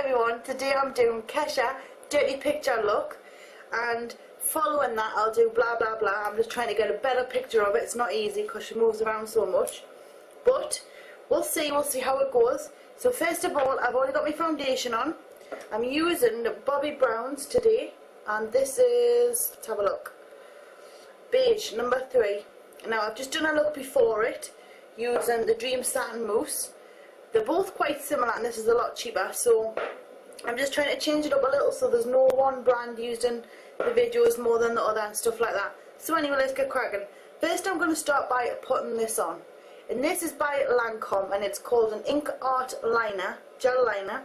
everyone, today I'm doing Kesha dirty picture look, and following that I'll do blah blah blah. I'm just trying to get a better picture of it. It's not easy because she moves around so much, but we'll see how it goes. So first of all, I've already got my foundation on. I'm using Bobbi Brown's today, and this is, let's have a look, beige number 3. Now I've just done a look before it using the Dream Satin Mousse. They're both quite similar and this is a lot cheaper, so I'm just trying to change it up a little so there's no one brand used in the videos more than the other and stuff like that. So anyway, let's get cracking. First I'm going to start by putting this on, and this is by Lancome and it's called an Ink Art Liner, Gel Liner,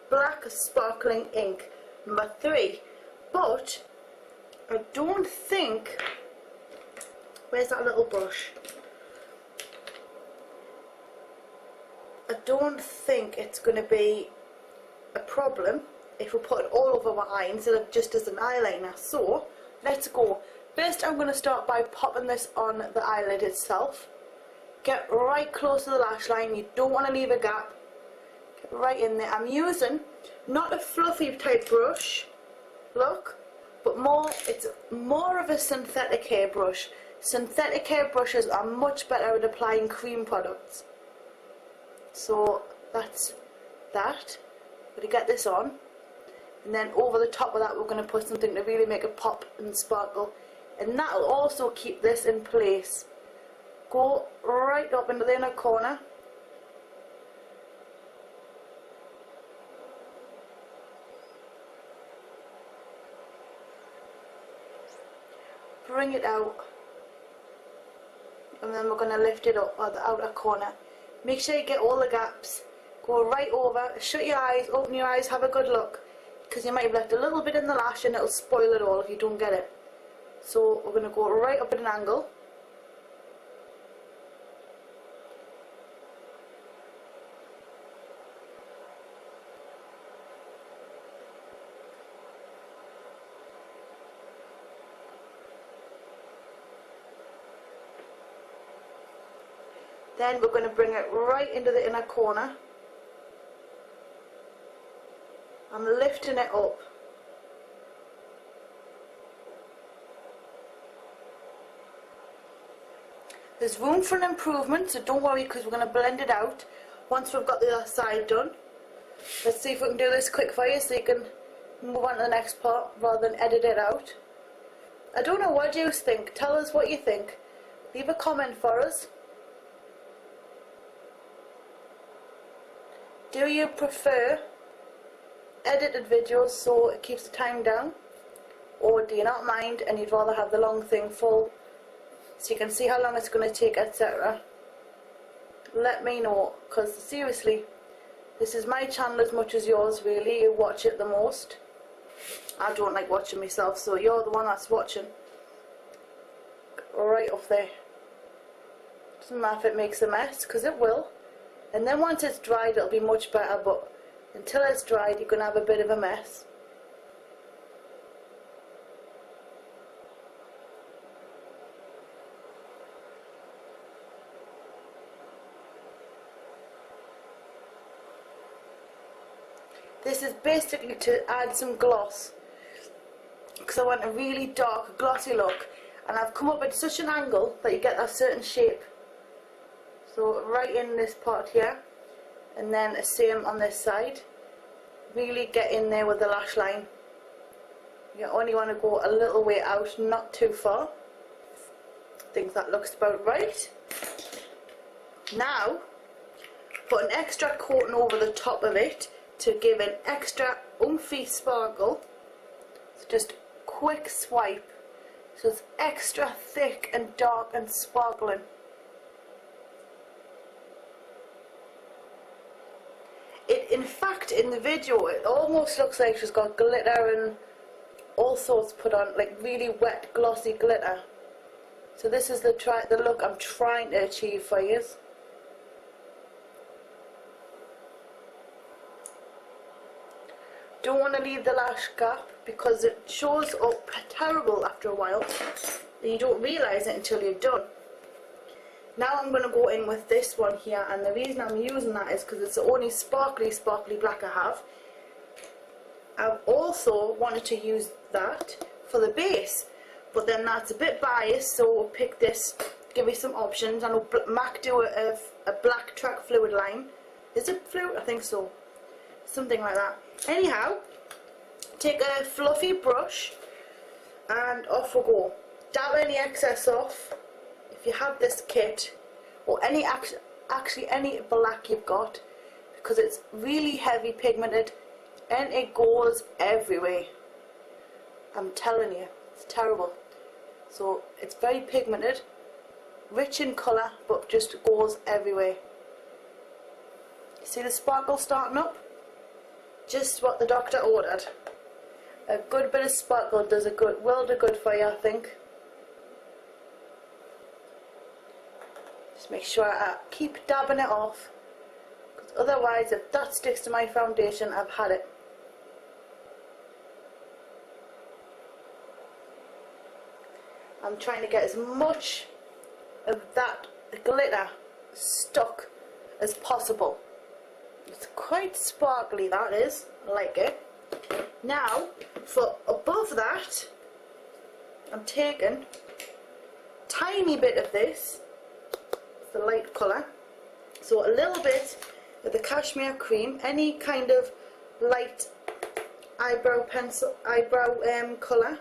Black Sparkling Ink number 3. But I don't think, where's that little brush? I don't think it's going to be a problem if we put it all over our eye instead of just as an eyeliner. So let's go. First I'm going to start by popping this on the eyelid itself. Get right close to the lash line. You don't want to leave a gap. Get right in there. I'm using not a fluffy type brush, look, but it's more of a synthetic hair brush. Synthetic hair brushes are much better at applying cream products. So that's that. We're going to get this on, and then over the top of that we're going to put something to really make it pop and sparkle, and that will also keep this in place. Go right up into the inner corner. Bring it out, and then we're going to lift it up at the outer corner. Make sure you get all the gaps. Go right over, shut your eyes, open your eyes, have a good look, because you might have left a little bit in the lash and it'll spoil it all if you don't get it. So we're going to go right up at an angle. Then we're going to bring it right into the inner corner. I'm lifting it up. There's room for an improvement, so don't worry, because we're going to blend it out once we've got the other side done. Let's see if we can do this quick for you so you can move on to the next part rather than edit it out. I don't know what you think. Tell us what you think. Leave a comment for us. Do you prefer edited videos so it keeps the time down, or do you not mind and you'd rather have the long thing full so you can see how long it's going to take, etc. Let me know, because seriously, this is my channel as much as yours really. You watch it the most. I don't like watching myself, so you're the one that's watching. Right up there. Doesn't matter if it makes a mess, because it will. And then once it's dried it'll be much better, but until it's dried you're going to have a bit of a mess. This is basically to add some gloss, because I want a really dark glossy look, and I've come up at such an angle that you get that certain shape. So right in this part here, and then the same on this side. Really get in there with the lash line. You only want to go a little way out, not too far. I think that looks about right. Now, put an extra coating over the top of it to give an extra oomphy sparkle. So just quick swipe, so it's extra thick and dark and sparkling. In fact, in the video, it almost looks like she's got glitter and all sorts put on, like really wet, glossy glitter. So this is the look I'm trying to achieve for you. Don't want to leave the lash gap because it shows up terrible after a while, and you don't realise it until you're done. Now I'm going to go in with this one here, and the reason I'm using that is because it's the only sparkly black I have. I've also wanted to use that for the base, but then that's a bit biased, so we'll pick this, give me some options. I know Mac do a black track fluid line. Is it fluid? I think so. Something like that. Anyhow, take a fluffy brush and off we go. Dab any excess off. If you have this kit, or any actually any black you've got, because it's really heavy pigmented and it goes everywhere. I'm telling you, it's terrible. So it's very pigmented, rich in colour, but just goes everywhere. See the sparkle starting up? Just what the doctor ordered. A good bit of sparkle does a good, will do good for you, I think. Just make sure I keep dabbing it off, because otherwise if that sticks to my foundation, I've had it. I'm trying to get as much of that glitter stuck as possible. It's quite sparkly, that is. I like it. Now, for above that, I'm taking a tiny bit of this, the light colour. So a little bit of the cashmere cream, any kind of light eyebrow pencil, colour.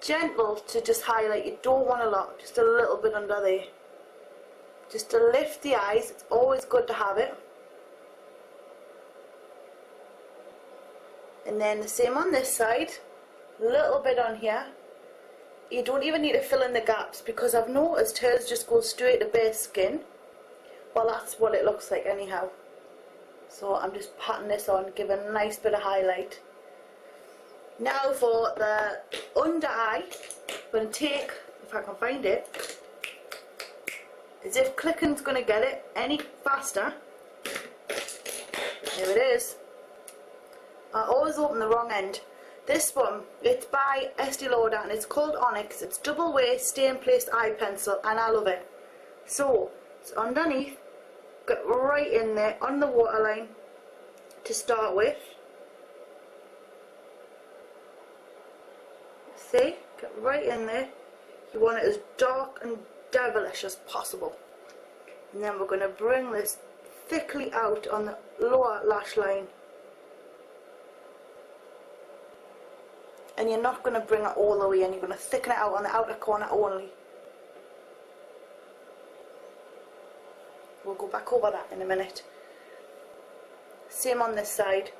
Gentle to just highlight, you don't want a lot, just a little bit under there. Just to lift the eyes, it's always good to have it. And then the same on this side, a little bit on here. You don't even need to fill in the gaps, because I've noticed hers just goes straight to bare skin. Well, that's what it looks like anyhow. So I'm just patting this on, giving a nice bit of highlight. Now for the under eye, I'm going to take, if I can find it, as if clicking's going to get it any faster. There it is. I always open the wrong end. This one, it's by Estee Lauder and it's called Onyx. It's double way stay in place eye pencil and I love it. So, it's underneath, get right in there on the waterline to start with. See, get right in there. You want it as dark and devilish as possible. And then we're going to bring this thickly out on the lower lash line. And you're not going to bring it all the way in, you're going to thicken it out on the outer corner only. We'll go back over that in a minute. Same on this side.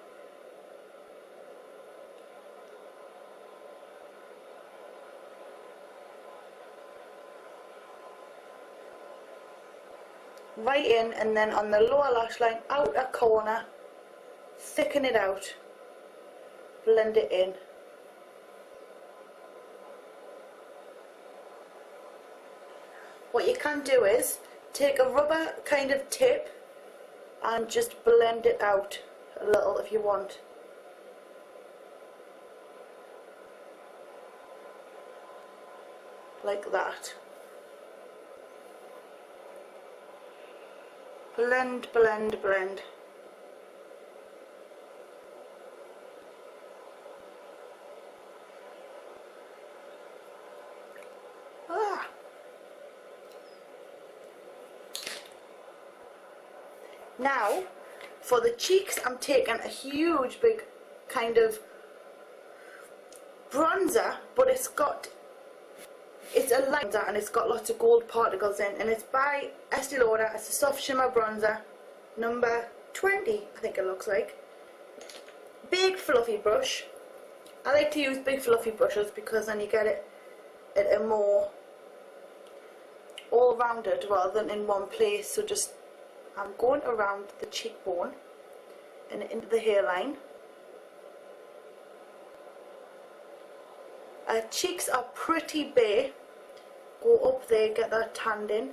Right in, and then on the lower lash line, outer corner, thicken it out, blend it in. What you can do is take a rubber kind of tip and just blend it out a little if you want. Like that. Blend, blend, blend. Ah. Now, for the cheeks, I'm taking a huge big kind of bronzer, but it's a light bronzer and it's got lots of gold particles in, and it's by Estee Lauder. It's a soft shimmer bronzer, number 20, I think it looks like. Big fluffy brush. I like to use big fluffy brushes because then you get it at a more all-rounded rather than in one place. So just, I'm going around the cheekbone and into the hairline. Cheeks are pretty bare. Go up there, get that tanned in.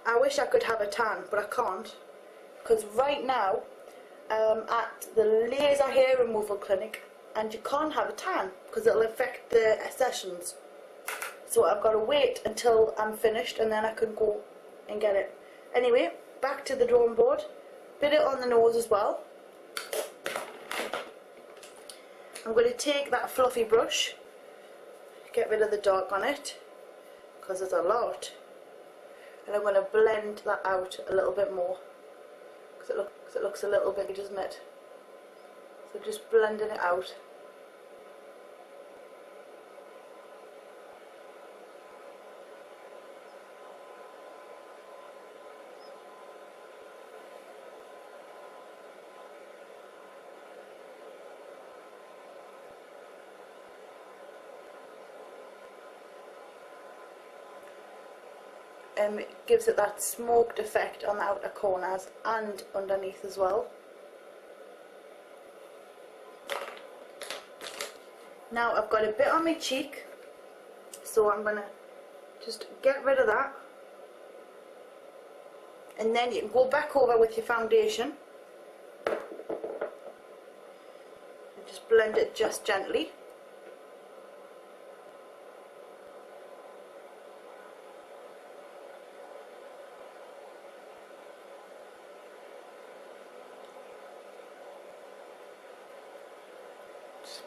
I wish I could have a tan, but I can't, because right now I'm at the laser hair removal clinic and you can't have a tan because it'll affect the sessions. So I've got to wait until I'm finished and then I can go and get it. Anyway, back to the drawing board. Bit it on the nose as well. I'm going to take that fluffy brush, get rid of the dark on it, because there's a lot, and I'm going to blend that out a little bit more, because it looks a little big, doesn't it? So just blending it out. It gives it that smoked effect on the outer corners and underneath as well. Now I've got a bit on my cheek, so I'm going to just get rid of that, and then you can go back over with your foundation and just blend it just gently.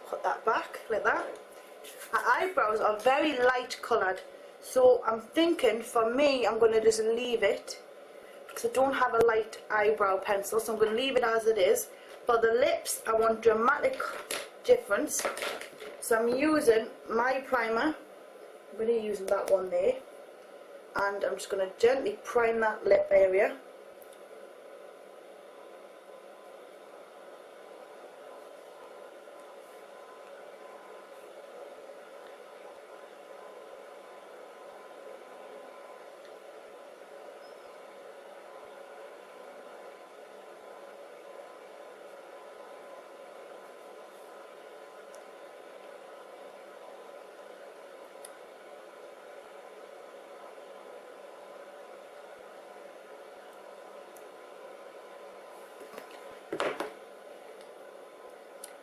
Put that back like that. Our eyebrows are very light coloured, so I'm thinking for me I'm going to just leave it, because I don't have a light eyebrow pencil, so I'm going to leave it as it is. For the lips I want dramatic difference, so I'm using my primer. I'm going to use that one there, and I'm just going to gently prime that lip area.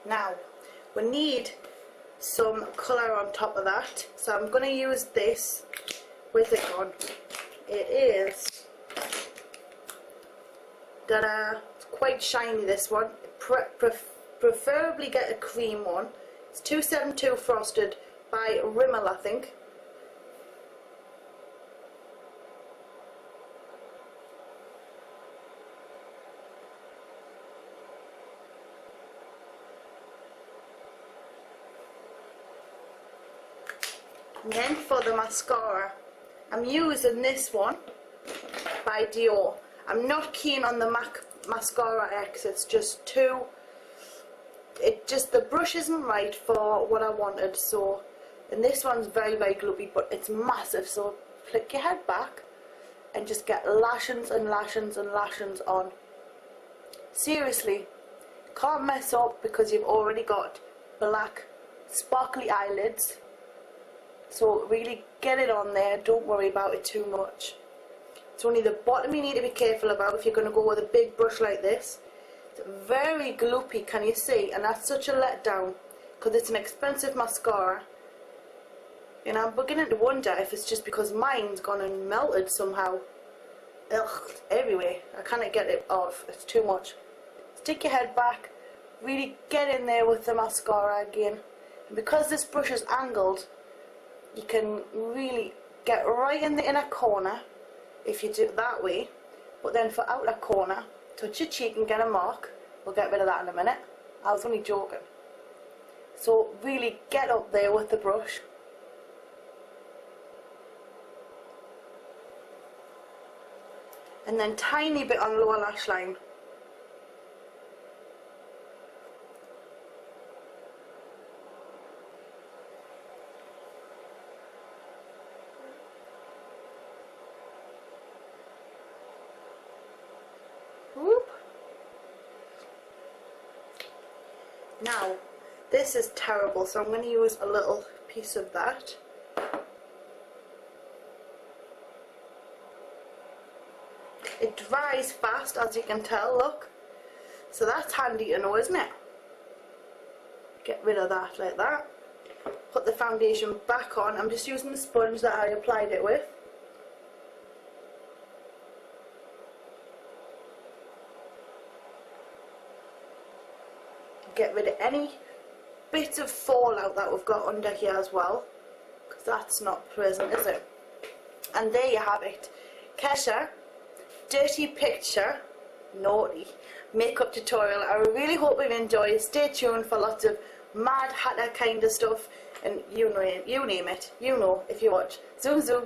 Now we need some colour on top of that, so I'm going to use this with it on. It is, ta-da, it's quite shiny, this one. Preferably get a cream one. It's 272 Frosted by Rimmel, I think. And then for the mascara, I'm using this one by Dior. I'm not keen on the MAC Mascara X, it's just too, the brush isn't right for what I wanted, so, and this one's very, very gloopy, but it's massive, so flick your head back and just get lashings and lashings and lashings on. Seriously, can't mess up because you've already got black sparkly eyelids. So really get it on there, don't worry about it too much. It's only the bottom you need to be careful about if you're going to go with a big brush like this. It's very gloopy, can you see? And that's such a letdown, because it's an expensive mascara. And I'm beginning to wonder if it's just because mine's gone and melted somehow. Ugh, everywhere. I can't get it off, it's too much. Stick your head back, really get in there with the mascara again. And because this brush is angled, you can really get right in the inner corner if you do it that way, but then for outer corner, touch your cheek and get a mark. We'll get rid of that in a minute. I was only joking. So really get up there with the brush. And then tiny bit on lower lash line. Whoop. Now, this is terrible, so I'm going to use a little piece of that. It dries fast, as you can tell, look. So that's handy to know, isn't it? Get rid of that like that. Put the foundation back on. I'm just using the sponge that I applied it with. Get rid of any bits of fallout that we've got under here as well, because that's not pleasant, is it? And there you have it. Kesha, dirty picture, naughty makeup tutorial. I really hope you've enjoyed. Stay tuned for lots of Mad Hatter kind of stuff, and you name it, you know if you watch. Zoom zoom.